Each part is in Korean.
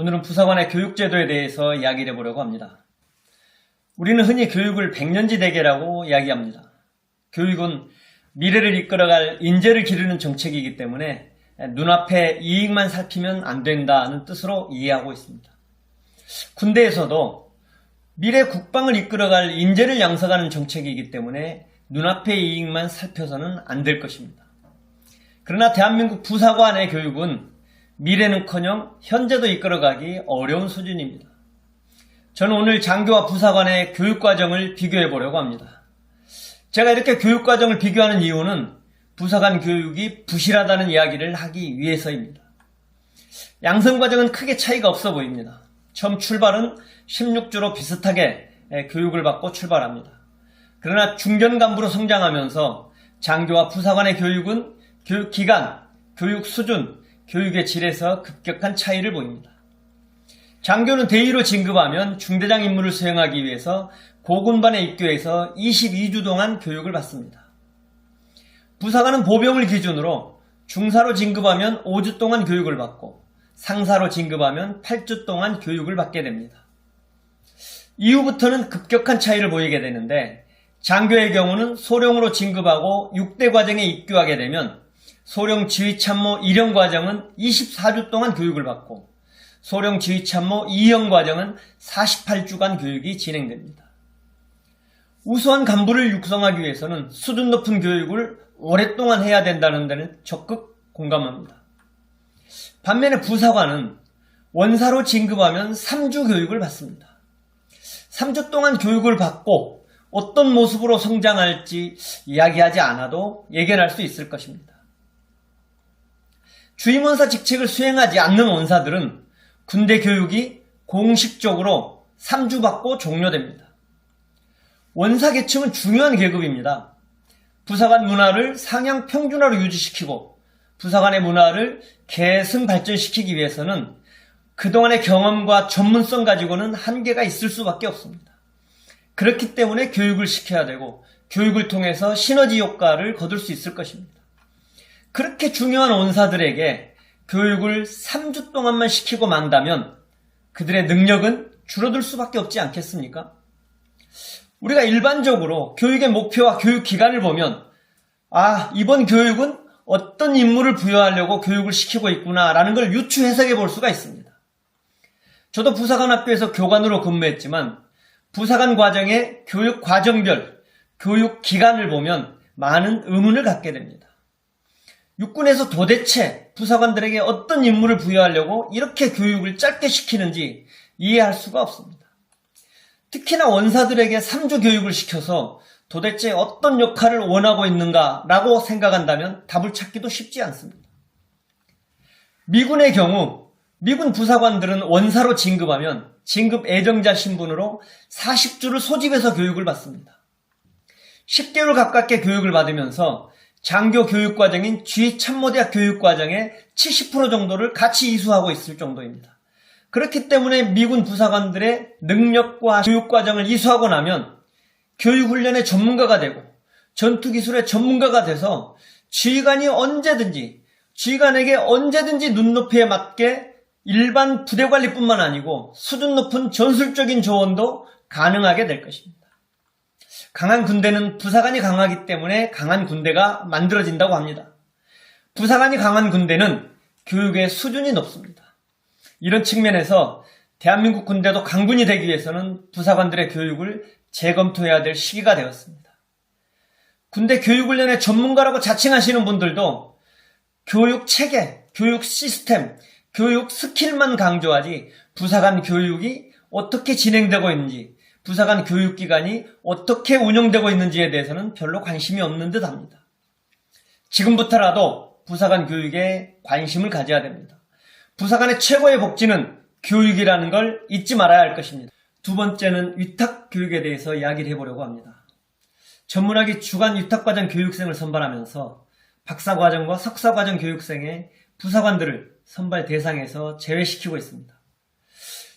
오늘은 부사관의 교육제도에 대해서 이야기를 해보려고 합니다. 우리는 흔히 교육을 백년지 대계라고 이야기합니다. 교육은 미래를 이끌어갈 인재를 기르는 정책이기 때문에 눈앞의 이익만 살피면 안 된다는 뜻으로 이해하고 있습니다. 군대에서도 미래 국방을 이끌어갈 인재를 양성하는 정책이기 때문에 눈앞의 이익만 살펴서는 안 될 것입니다. 그러나 대한민국 부사관의 교육은 미래는커녕 현재도 이끌어가기 어려운 수준입니다. 저는 오늘 장교와 부사관의 교육과정을 비교해 보려고 합니다. 제가 이렇게 교육과정을 비교하는 이유는 부사관 교육이 부실하다는 이야기를 하기 위해서입니다. 양성과정은 크게 차이가 없어 보입니다. 처음 출발은 16주로 비슷하게 교육을 받고 출발합니다. 그러나 중견간부로 성장하면서 장교와 부사관의 교육은 교육 기간, 교육 수준, 교육의 질에서 급격한 차이를 보입니다. 장교는 대위로 진급하면 중대장 임무를 수행하기 위해서 고군반에 입교해서 22주 동안 교육을 받습니다. 부사관은 보병을 기준으로 중사로 진급하면 5주 동안 교육을 받고 상사로 진급하면 8주 동안 교육을 받게 됩니다. 이후부터는 급격한 차이를 보이게 되는데 장교의 경우는 소령으로 진급하고 6대 과정에 입교하게 되면 소령 지휘참모 1형 과정은 24주 동안 교육을 받고 소령 지휘참모 2형 과정은 48주간 교육이 진행됩니다. 우수한 간부를 육성하기 위해서는 수준 높은 교육을 오랫동안 해야 된다는 데는 적극 공감합니다. 반면에 부사관은 원사로 진급하면 3주 교육을 받습니다. 3주 동안 교육을 받고 어떤 모습으로 성장할지 이야기하지 않아도 예견할 수 있을 것입니다. 주임원사 직책을 수행하지 않는 원사들은 군대 교육이 공식적으로 3주 받고 종료됩니다. 원사 계층은 중요한 계급입니다. 부사관 문화를 상향 평준화로 유지시키고 부사관의 문화를 계승 발전시키기 위해서는 그동안의 경험과 전문성 가지고는 한계가 있을 수밖에 없습니다. 그렇기 때문에 교육을 시켜야 되고 교육을 통해서 시너지 효과를 거둘 수 있을 것입니다. 그렇게 중요한 원사들에게 교육을 3주 동안만 시키고 만다면 그들의 능력은 줄어들 수밖에 없지 않겠습니까? 우리가 일반적으로 교육의 목표와 교육 기간을 보면 이번 교육은 어떤 임무를 부여하려고 교육을 시키고 있구나라는 걸 유추 해석해 볼 수가 있습니다. 저도 부사관 학교에서 교관으로 근무했지만 부사관 과정의 교육 과정별, 교육 기간을 보면 많은 의문을 갖게 됩니다. 육군에서 도대체 부사관들에게 어떤 임무를 부여하려고 이렇게 교육을 짧게 시키는지 이해할 수가 없습니다. 특히나 원사들에게 3주 교육을 시켜서 도대체 어떤 역할을 원하고 있는가라고 생각한다면 답을 찾기도 쉽지 않습니다. 미군의 경우 미군 부사관들은 원사로 진급하면 진급 애정자 신분으로 40주를 소집해서 교육을 받습니다. 10개월 가깝게 교육을 받으면서 장교 교육과정인 지휘참모대학 교육과정의 70% 정도를 같이 이수하고 있을 정도입니다. 그렇기 때문에 미군 부사관들의 능력과 교육과정을 이수하고 나면 교육훈련의 전문가가 되고 전투기술의 전문가가 돼서 지휘관에게 언제든지 눈높이에 맞게 일반 부대관리뿐만 아니고 수준 높은 전술적인 조언도 가능하게 될 것입니다. 강한 군대는 부사관이 강하기 때문에 강한 군대가 만들어진다고 합니다. 부사관이 강한 군대는 교육의 수준이 높습니다. 이런 측면에서 대한민국 군대도 강군이 되기 위해서는 부사관들의 교육을 재검토해야 될 시기가 되었습니다. 군대 교육훈련의 전문가라고 자칭하시는 분들도 교육 체계, 교육 시스템, 교육 스킬만 강조하지 부사관 교육이 어떻게 진행되고 있는지 부사관 교육기관이 어떻게 운영되고 있는지에 대해서는 별로 관심이 없는 듯 합니다. 지금부터라도 부사관 교육에 관심을 가져야 됩니다. 부사관의 최고의 복지는 교육이라는 걸 잊지 말아야 할 것입니다. 두 번째는 위탁교육에 대해서 이야기를 해보려고 합니다. 전문학이 주간 위탁과정 교육생을 선발하면서 박사과정과 석사과정 교육생의 부사관들을 선발 대상에서 제외시키고 있습니다.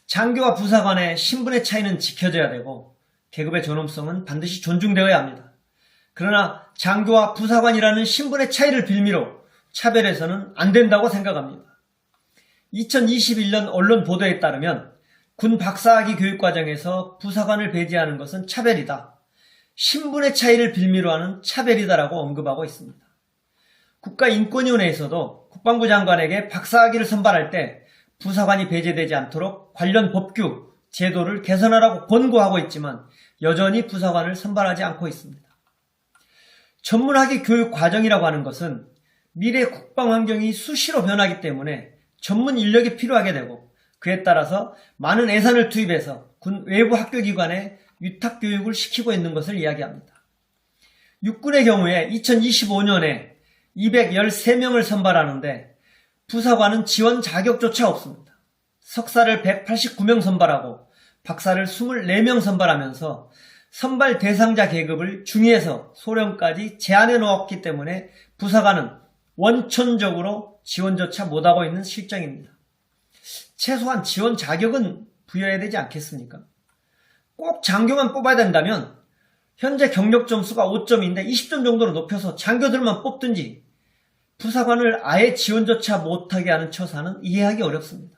장교와 부사관의 신분의 차이는 지켜져야 되고 계급의 존엄성은 반드시 존중되어야 합니다. 그러나 장교와 부사관이라는 신분의 차이를 빌미로 차별해서는 안 된다고 생각합니다. 2021년 언론 보도에 따르면 군 박사학위 교육과정에서 부사관을 배제하는 것은 차별이다. 신분의 차이를 빌미로 하는 차별이다라고 언급하고 있습니다. 국가인권위원회에서도 국방부 장관에게 박사학위를 선발할 때 부사관이 배제되지 않도록 관련 법규, 제도를 개선하라고 권고하고 있지만 여전히 부사관을 선발하지 않고 있습니다. 전문학위 교육 과정이라고 하는 것은 미래 국방 환경이 수시로 변하기 때문에 전문 인력이 필요하게 되고 그에 따라서 많은 예산을 투입해서 군 외부 학교기관에 위탁교육을 시키고 있는 것을 이야기합니다. 육군의 경우에 2025년에 213명을 선발하는데 부사관은 지원 자격조차 없습니다. 석사를 189명 선발하고 박사를 24명 선발하면서 선발 대상자 계급을 중위에서 소령까지 제한해 놓았기 때문에 부사관은 원천적으로 지원조차 못하고 있는 실정입니다. 최소한 지원 자격은 부여해야 되지 않겠습니까? 꼭 장교만 뽑아야 된다면 현재 경력 점수가 5점인데 20점 정도로 높여서 장교들만 뽑든지 부사관을 아예 지원조차 못하게 하는 처사는 이해하기 어렵습니다.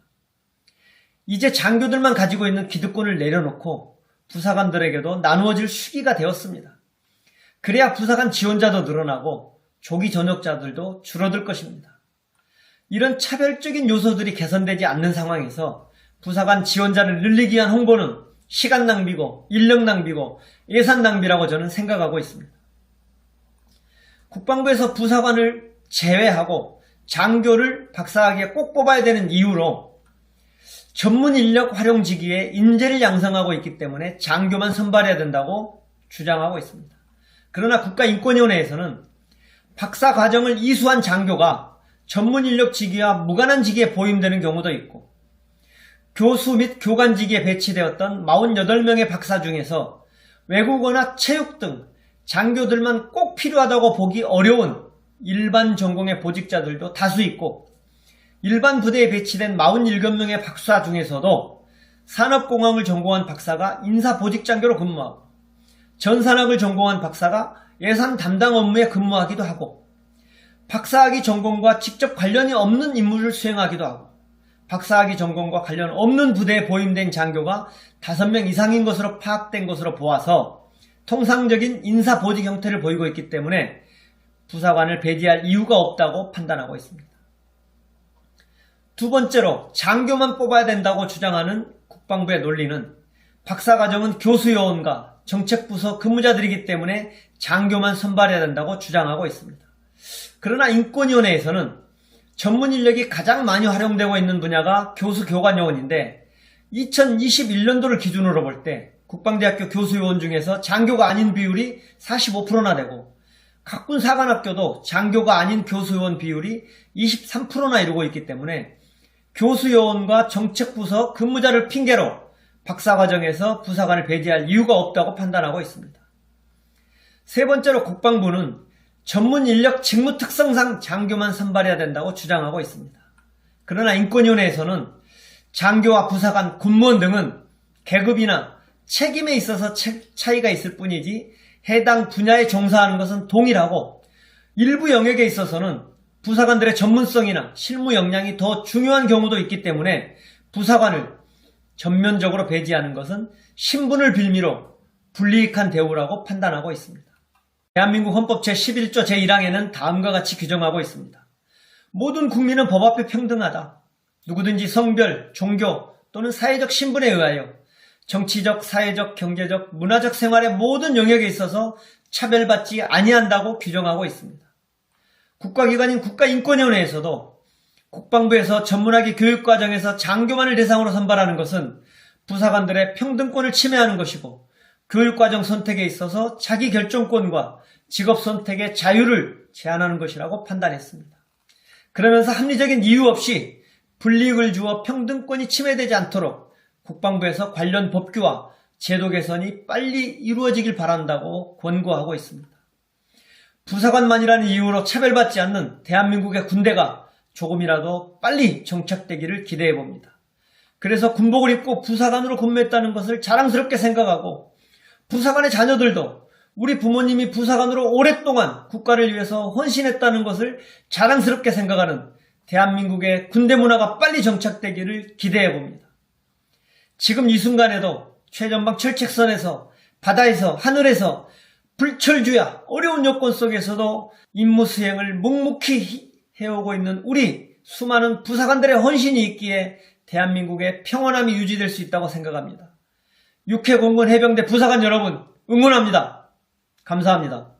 이제 장교들만 가지고 있는 기득권을 내려놓고 부사관들에게도 나누어질 시기가 되었습니다. 그래야 부사관 지원자도 늘어나고 조기 전역자들도 줄어들 것입니다. 이런 차별적인 요소들이 개선되지 않는 상황에서 부사관 지원자를 늘리기 위한 홍보는 시간 낭비고 인력 낭비고 예산 낭비라고 저는 생각하고 있습니다. 국방부에서 부사관을 제외하고 장교를 박사학위에 꼭 뽑아야 되는 이유로 전문 인력 활용지기에 인재를 양성하고 있기 때문에 장교만 선발해야 된다고 주장하고 있습니다. 그러나 국가인권위원회에서는 박사 과정을 이수한 장교가 전문 인력 직위와 무관한 직위에 보임되는 경우도 있고 교수 및 교관직에 배치되었던 48명의 박사 중에서 외국어나 체육 등 장교들만 꼭 필요하다고 보기 어려운 일반 전공의 보직자들도 다수 있고 일반 부대에 배치된 47명의 박사 중에서도 산업공학을 전공한 박사가 인사보직장교로 근무하고 전산학을 전공한 박사가 예산 담당 업무에 근무하기도 하고 박사학위 전공과 직접 관련이 없는 임무를 수행하기도 하고 박사학위 전공과 관련 없는 부대에 보임된 장교가 5명 이상인 것으로 파악된 것으로 보아서 통상적인 인사보직 형태를 보이고 있기 때문에 부사관을 배제할 이유가 없다고 판단하고 있습니다. 두 번째로 장교만 뽑아야 된다고 주장하는 국방부의 논리는 박사과정은 교수요원과 정책부서 근무자들이기 때문에 장교만 선발해야 된다고 주장하고 있습니다. 그러나 인권위원회에서는 전문 인력이 가장 많이 활용되고 있는 분야가 교수 교관요원인데 2021년도를 기준으로 볼 때 국방대학교 교수요원 중에서 장교가 아닌 비율이 45%나 되고 각군 사관학교도 장교가 아닌 교수요원 비율이 23%나 이루고 있기 때문에 교수요원과 정책부서 근무자를 핑계로 박사과정에서 부사관을 배제할 이유가 없다고 판단하고 있습니다. 세 번째로 국방부는 전문 인력 직무 특성상 장교만 선발해야 된다고 주장하고 있습니다. 그러나 인권위원회에서는 장교와 부사관, 군무원 등은 계급이나 책임에 있어서 차이가 있을 뿐이지 해당 분야에 종사하는 것은 동일하고 일부 영역에 있어서는 부사관들의 전문성이나 실무 역량이 더 중요한 경우도 있기 때문에 부사관을 전면적으로 배제하는 것은 신분을 빌미로 불이익한 대우라고 판단하고 있습니다. 대한민국 헌법 제11조 제1항에는 다음과 같이 규정하고 있습니다. 모든 국민은 법 앞에 평등하다. 누구든지 성별, 종교 또는 사회적 신분에 의하여 정치적, 사회적, 경제적, 문화적 생활의 모든 영역에 있어서 차별받지 아니한다고 규정하고 있습니다. 국가기관인 국가인권위원회에서도 국방부에서 전문학위 교육과정에서 장교만을 대상으로 선발하는 것은 부사관들의 평등권을 침해하는 것이고 교육과정 선택에 있어서 자기 결정권과 직업 선택의 자유를 제한하는 것이라고 판단했습니다. 그러면서 합리적인 이유 없이 불이익을 주어 평등권이 침해되지 않도록 국방부에서 관련 법규와 제도 개선이 빨리 이루어지길 바란다고 권고하고 있습니다. 부사관만이라는 이유로 차별받지 않는 대한민국의 군대가 조금이라도 빨리 정착되기를 기대해 봅니다. 그래서 군복을 입고 부사관으로 근무했다는 것을 자랑스럽게 생각하고 부사관의 자녀들도 우리 부모님이 부사관으로 오랫동안 국가를 위해서 헌신했다는 것을 자랑스럽게 생각하는 대한민국의 군대 문화가 빨리 정착되기를 기대해 봅니다. 지금 이 순간에도 최전방 철책선에서, 바다에서, 하늘에서 불철주야 어려운 여건 속에서도 임무 수행을 묵묵히 해오고 있는 우리 수많은 부사관들의 헌신이 있기에 대한민국의 평온함이 유지될 수 있다고 생각합니다. 육해공군 해병대 부사관 여러분 응원합니다. 감사합니다.